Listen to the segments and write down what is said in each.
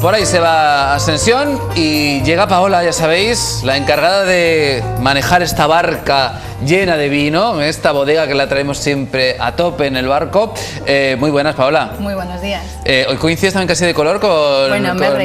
Por ahí se va Ascensión y llega Paola, ya sabéis, la encargada de manejar esta barca llena de vino, esta bodega que la traemos siempre a tope en el barco. Muy buenas, Paola. Muy buenos días. Hoy coincides también casi de color con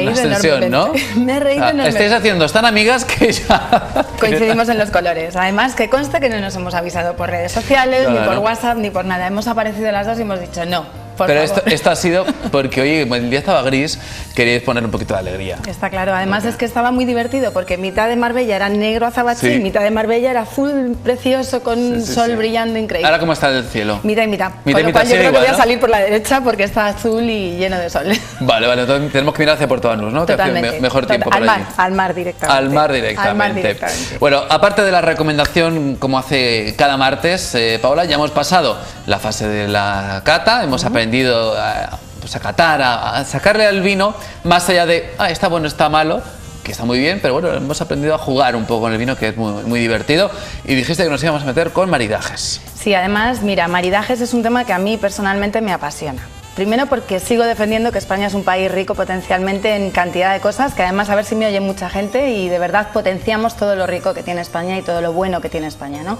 Ascensión, ¿no? Me he reído enormemente. Estáis haciendo, están amigas que ya... Coincidimos en los colores. Además, que consta que no nos hemos avisado por redes sociales, ni por WhatsApp, ni por nada. Hemos aparecido las dos y hemos dicho no. Pero esto ha sido porque hoy el día estaba gris, queríais poner un poquito de alegría. Está claro, además es que estaba muy divertido porque mitad de Marbella era negro azabache y mitad de Marbella era azul precioso con sol brillando increíble. ¿Ahora cómo está el cielo? Mitad y mitad. Con lo cual yo creo que voy a salir por la derecha porque está azul y lleno de sol. Vale, entonces tenemos que mirar hacia Puerto Banús, ¿no? Totalmente. Mejor tiempo por allí. Al mar directamente. Al mar directamente. Bueno, aparte de la recomendación como hace cada martes, Paola, ya hemos pasado la fase de la cata, hemos aprendido a catar, a sacarle al vino, más allá de, está bueno, está malo, que está muy bien, pero bueno, hemos aprendido a jugar un poco con el vino, que es muy divertido, y dijiste que nos íbamos a meter con maridajes. Sí, además, mira, maridajes es un tema que a mí personalmente me apasiona. Primero porque sigo defendiendo que España es un país rico potencialmente en cantidad de cosas, que además a ver si me oye mucha gente y de verdad potenciamos todo lo rico que tiene España y todo lo bueno que tiene España, ¿no?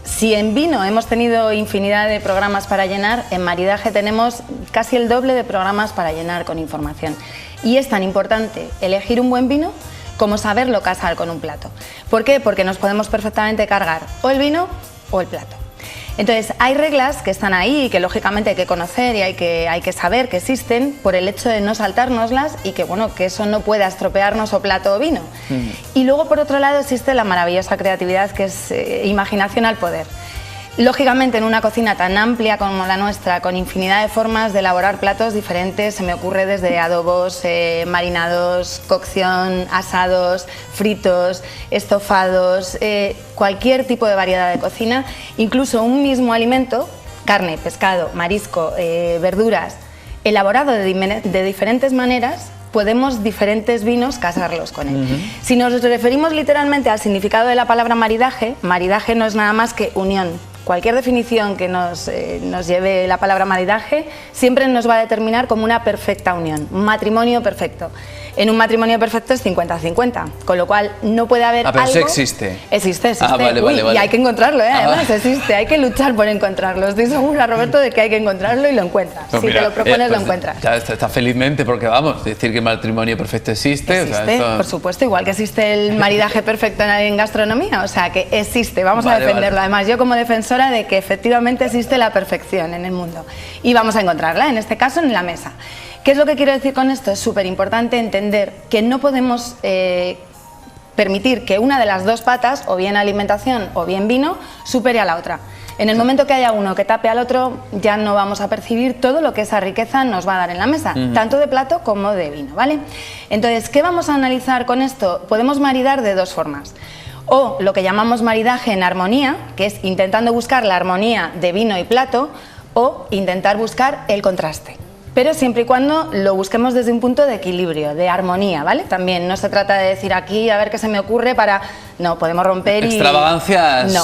Si en vino hemos tenido infinidad de programas para llenar, en maridaje tenemos casi el doble de programas para llenar con información. Y es tan importante elegir un buen vino como saberlo casar con un plato. ¿Por qué? Porque nos podemos perfectamente cargar o el vino o el plato. Entonces, hay reglas que están ahí y que lógicamente hay que conocer y hay que saber que existen por el hecho de no saltárnoslas y que, bueno, que eso no pueda estropearnos o plato o vino. Y luego, por otro lado, existe la maravillosa creatividad que es imaginación al poder. Lógicamente, en una cocina tan amplia como la nuestra, con infinidad de formas de elaborar platos diferentes, se me ocurre desde adobos, marinados, cocción, asados, fritos, estofados, cualquier tipo de variedad de cocina, incluso un mismo alimento, carne, pescado, marisco, verduras, elaborado de diferentes maneras, podemos diferentes vinos casarlos con él. Si nos referimos literalmente al significado de la palabra maridaje, maridaje no es nada más que unión. Cualquier definición que nos lleve la palabra maridaje siempre nos va a determinar como una perfecta unión, un matrimonio perfecto. En un matrimonio perfecto es 50-50, con lo cual no puede haber pero algo... eso existe. Existe. Vale. Y hay que encontrarlo, además existe, hay que luchar por encontrarlo. Estoy segura, Roberto, de que hay que encontrarlo y lo encuentras. Pues si mira, te lo propones, pues lo encuentras. Ya está felizmente, porque vamos, decir que el matrimonio perfecto existe. Existe, por supuesto, igual que existe el maridaje perfecto en gastronomía, o sea que existe, vamos a defenderlo. Además, yo como defensora de que efectivamente existe la perfección en el mundo y vamos a encontrarla, en este caso, en la mesa. ¿Qué es lo que quiero decir con esto? Es súper importante entender que no podemos permitir que una de las dos patas, o bien alimentación o bien vino, supere a la otra. En el momento que haya uno que tape al otro, ya no vamos a percibir todo lo que esa riqueza nos va a dar en la mesa, tanto de plato como de vino, ¿vale? Entonces, ¿qué vamos a analizar con esto? Podemos maridar de dos formas. O lo que llamamos maridaje en armonía, que es intentando buscar la armonía de vino y plato, o intentar buscar el contraste. Pero siempre y cuando lo busquemos desde un punto de equilibrio, de armonía, ¿vale? También no se trata de decir aquí a ver qué se me ocurre para... No, podemos romper y... Extravagancias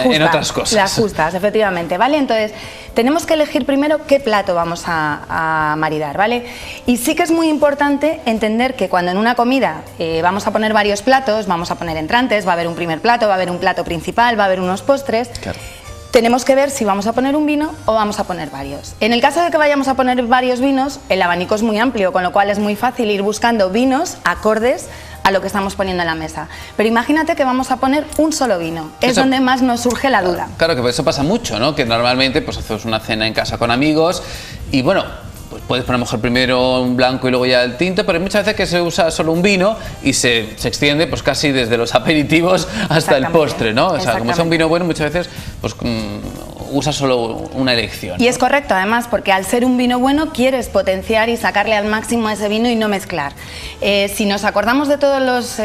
en otras cosas. Las justas, efectivamente, ¿vale? Entonces, tenemos que elegir primero qué plato vamos a maridar, ¿vale? Y sí que es muy importante entender que cuando en una comida vamos a poner varios platos, vamos a poner entrantes, va a haber un primer plato, va a haber un plato principal, va a haber unos postres... Claro. Tenemos que ver si vamos a poner un vino o vamos a poner varios. En el caso de que vayamos a poner varios vinos, el abanico es muy amplio, con lo cual es muy fácil ir buscando vinos acordes a lo que estamos poniendo en la mesa. Pero imagínate que vamos a poner un solo vino, es donde más nos surge la duda. Claro, que eso pasa mucho, ¿no? Que normalmente pues haces una cena en casa con amigos y bueno, pues puedes poner mejor primero un blanco y luego ya el tinto, pero hay muchas veces que se usa solo un vino y se extiende pues casi desde los aperitivos hasta el postre, ¿no? O sea, como sea un vino bueno, muchas veces pues usa solo una elección. Y es correcto, además, porque al ser un vino bueno quieres potenciar y sacarle al máximo a ese vino y no mezclar. Si nos acordamos de todos los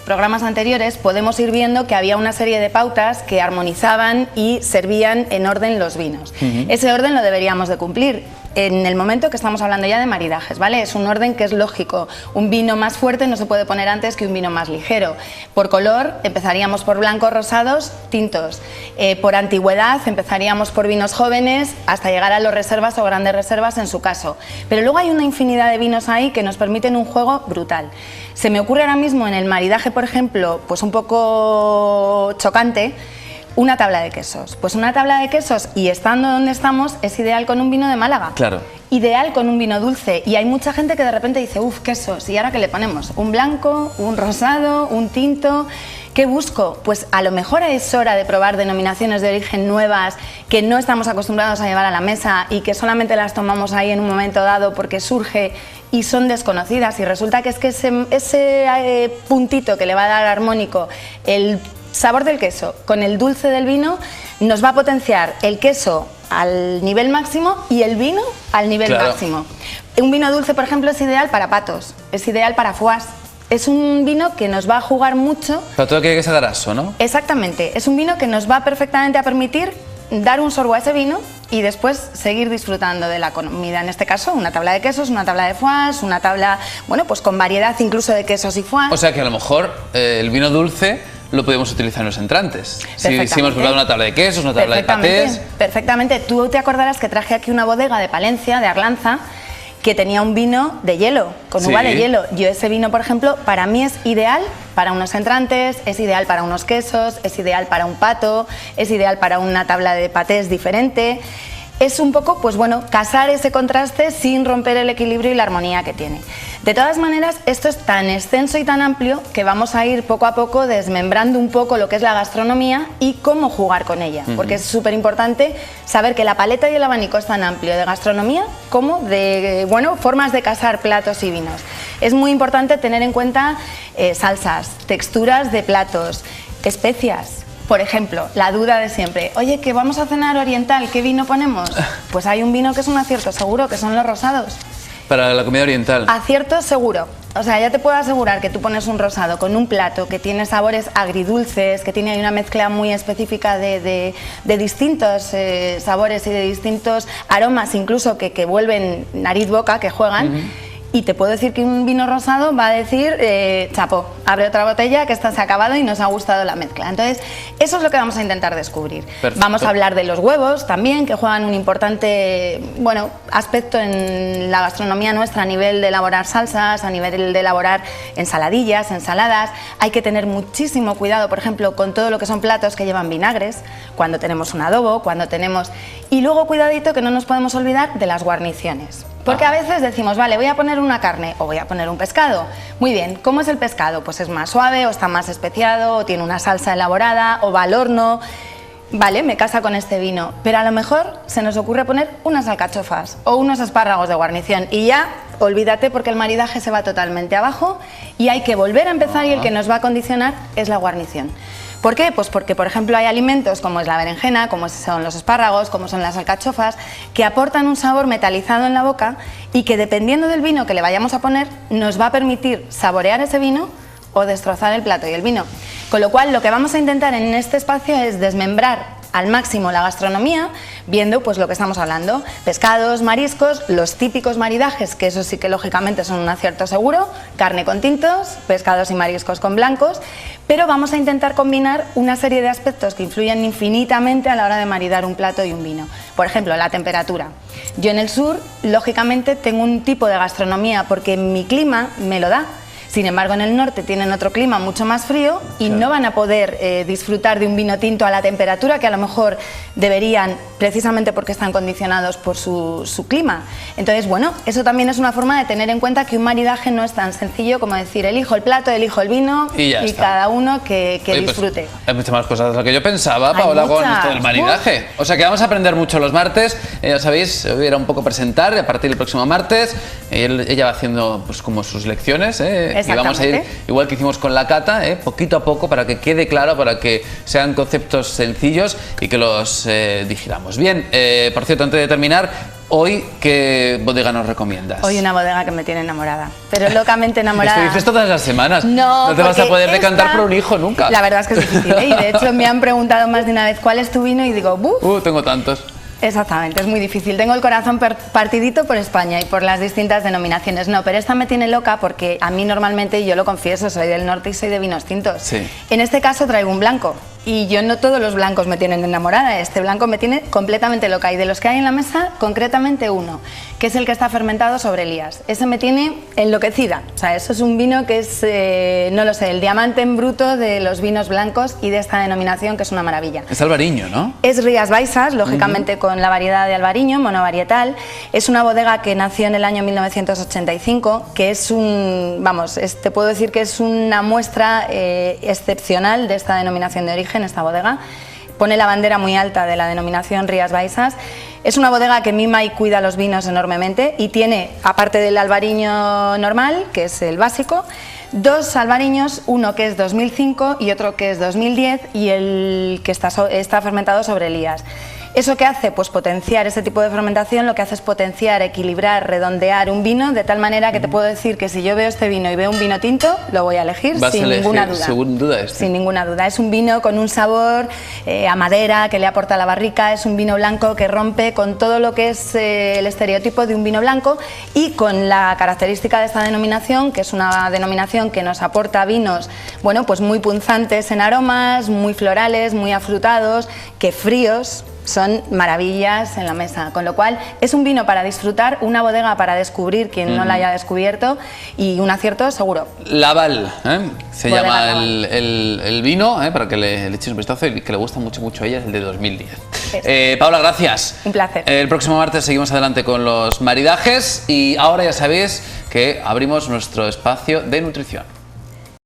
programas anteriores, podemos ir viendo que había una serie de pautas que armonizaban y servían en orden los vinos. Ese orden lo deberíamos de cumplir. en el momento que estamos hablando ya de maridajes, ¿vale? Es un orden que es lógico. Un vino más fuerte no se puede poner antes que un vino más ligero. Por color empezaríamos por blancos, rosados, tintos. Por antigüedad empezaríamos por vinos jóvenes hasta llegar a los reservas o grandes reservas en su caso. Pero luego hay una infinidad de vinos ahí que nos permiten un juego brutal. Se me ocurre ahora mismo en el maridaje, por ejemplo, pues un poco chocante, una tabla de quesos. Pues una tabla de quesos, y estando donde estamos, es ideal con un vino de Málaga. Claro. Ideal con un vino dulce. Y hay mucha gente que de repente dice, uff, quesos, ¿y ahora qué le ponemos? ¿Un blanco, un rosado, un tinto? ¿Qué busco? Pues a lo mejor es hora de probar denominaciones de origen nuevas que no estamos acostumbrados a llevar a la mesa y que solamente las tomamos ahí en un momento dado porque surge y son desconocidas. Y resulta que es que ese puntito que le va a dar armónico el sabor del queso con el dulce del vino nos va a potenciar el queso al nivel máximo y el vino al nivel máximo. Un vino dulce, por ejemplo, es ideal para patos, es ideal para foies. Es un vino que nos va a jugar mucho. Para todo que sea graso, ¿no? Exactamente, es un vino que nos va perfectamente a permitir dar un sorbo a ese vino y después seguir disfrutando de la comida. En este caso, una tabla de quesos, una tabla de foies, una tabla, bueno, pues con variedad incluso de quesos y foies. O sea que a lo mejor el vino dulce lo podemos utilizar en los entrantes. Si hemos preparado una tabla de quesos, una tabla de patés. Perfectamente. Tú te acordarás que traje aquí una bodega de Palencia, de Arlanza, que tenía un vino de hielo, con uva de hielo. Yo ese vino, por ejemplo, para mí es ideal para unos entrantes, es ideal para unos quesos, es ideal para un pato, es ideal para una tabla de patés diferente. Es un poco, pues bueno, casar ese contraste sin romper el equilibrio y la armonía que tiene. De todas maneras, esto es tan extenso y tan amplio que vamos a ir poco a poco desmembrando un poco lo que es la gastronomía y cómo jugar con ella, porque es súper importante saber que la paleta y el abanico es tan amplio de gastronomía como de, bueno, formas de casar platos y vinos. Es muy importante tener en cuenta salsas, texturas de platos, especias. Por ejemplo, la duda de siempre, oye, que vamos a cenar oriental, ¿qué vino ponemos? Pues hay un vino que es un acierto seguro, que son los rosados. Para la comida oriental. Acierto seguro. O sea, ya te puedo asegurar que tú pones un rosado con un plato que tiene sabores agridulces, que tiene una mezcla muy específica de distintos sabores y de distintos aromas, incluso que vuelven nariz-boca, que juegan. Y te puedo decir que un vino rosado va a decir, chapó, abre otra botella que esta se ha acabado y nos ha gustado la mezcla. Entonces, eso es lo que vamos a intentar descubrir. Perfecto. Vamos a hablar de los huevos también, que juegan un importante, bueno, aspecto en la gastronomía nuestra a nivel de elaborar salsas, a nivel de elaborar ensaladillas, ensaladas. Hay que tener muchísimo cuidado, por ejemplo, con todo lo que son platos que llevan vinagres, cuando tenemos un adobo, cuando tenemos... Y luego, cuidadito, que no nos podemos olvidar de las guarniciones. Porque a veces decimos, vale, voy a poner una carne o voy a poner un pescado. Muy bien, ¿cómo es el pescado? Pues es más suave o está más especiado o tiene una salsa elaborada o va al horno. Vale, me casa con este vino, pero a lo mejor se nos ocurre poner unas alcachofas o unos espárragos de guarnición y ya, olvídate porque el maridaje se va totalmente abajo y hay que volver a empezar y el que nos va a condicionar es la guarnición. ¿Por qué? Pues porque, por ejemplo, hay alimentos como es la berenjena, como son los espárragos, como son las alcachofas, que aportan un sabor metalizado en la boca y que dependiendo del vino que le vayamos a poner, nos va a permitir saborear ese vino o destrozar el plato y el vino. Con lo cual, lo que vamos a intentar en este espacio es desmembrar al máximo la gastronomía, viendo pues lo que estamos hablando, pescados, mariscos, los típicos maridajes, que eso sí que lógicamente son un acierto seguro, carne con tintos, pescados y mariscos con blancos, pero vamos a intentar combinar una serie de aspectos que influyen infinitamente a la hora de maridar un plato y un vino. Por ejemplo, la temperatura. Yo en el sur, lógicamente, tengo un tipo de gastronomía porque mi clima me lo da. Sin embargo, en el norte tienen otro clima mucho más frío y no van a poder disfrutar de un vino tinto a la temperatura que a lo mejor deberían, precisamente porque están condicionados por su clima. Entonces, bueno, eso también es una forma de tener en cuenta que un maridaje no es tan sencillo como decir elijo el plato, elijo el vino y cada uno que disfrute. Pues, hay muchas más cosas de lo que yo pensaba, Paola, con esto del maridaje. O sea que vamos a aprender mucho los martes, ya sabéis, hoy era un poco presentar, a partir del próximo martes, ella va haciendo pues como sus lecciones, y vamos a ir, igual que hicimos con la cata, poquito a poco para que quede claro, para que sean conceptos sencillos y que los digiramos. Bien, por cierto, antes de terminar, hoy, ¿qué bodega nos recomiendas? Hoy una bodega que me tiene enamorada, pero locamente enamorada. Esto dices todas las semanas. No te vas a poder decantar por un hijo nunca. La verdad es que es difícil, y de hecho me han preguntado más de una vez cuál es tu vino y digo, ¡buf! Tengo tantos. Exactamente, es muy difícil. Tengo el corazón partidito por España y por las distintas denominaciones. No, pero esta me tiene loca porque a mí normalmente, yo lo confieso, soy del norte y soy de vinos tintos. Sí. En este caso traigo un blanco y yo no todos los blancos me tienen enamorada. Este blanco me tiene completamente loca y de los que hay en la mesa, concretamente uno, que es el que está fermentado sobre Elías. Ese me tiene enloquecida. O sea, eso es un vino que es, no lo sé, el diamante en bruto de los vinos blancos y de esta denominación, que es una maravilla. Es albariño, ¿no? Es Rías Baixas, lógicamente con la variedad de albariño, monovarietal. Es una bodega que nació en el año 1985, que es te puedo decir que es una muestra excepcional de esta denominación de origen, esta bodega. Pone la bandera muy alta de la denominación Rías Baixas. Es una bodega que mima y cuida los vinos enormemente y tiene, aparte del albariño normal, que es el básico, dos albariños, uno que es 2005 y otro que es 2010 y el que está fermentado sobre Elías. ¿Eso qué hace? Pues potenciar ese tipo de fermentación, lo que hace es potenciar, equilibrar, redondear un vino, de tal manera que te puedo decir que si yo veo este vino y veo un vino tinto, lo voy a elegir sin ninguna duda. Sin duda este. Sin ninguna duda. Es un vino con un sabor a madera que le aporta la barrica, es un vino blanco que rompe con todo lo que es el estereotipo de un vino blanco y con la característica de esta denominación, que es una denominación que nos aporta vinos, bueno, pues muy punzantes en aromas, muy florales, muy afrutados, que fríos son maravillas en la mesa, con lo cual es un vino para disfrutar, una bodega para descubrir quien no la haya descubierto y un acierto seguro. Laval, se bodega llama el vino, para que le eches un vistazo y que le gusta mucho a ella, es el de 2010. Paula, gracias. Un placer. El próximo martes seguimos adelante con los maridajes y ahora ya sabéis que abrimos nuestro espacio de nutrición.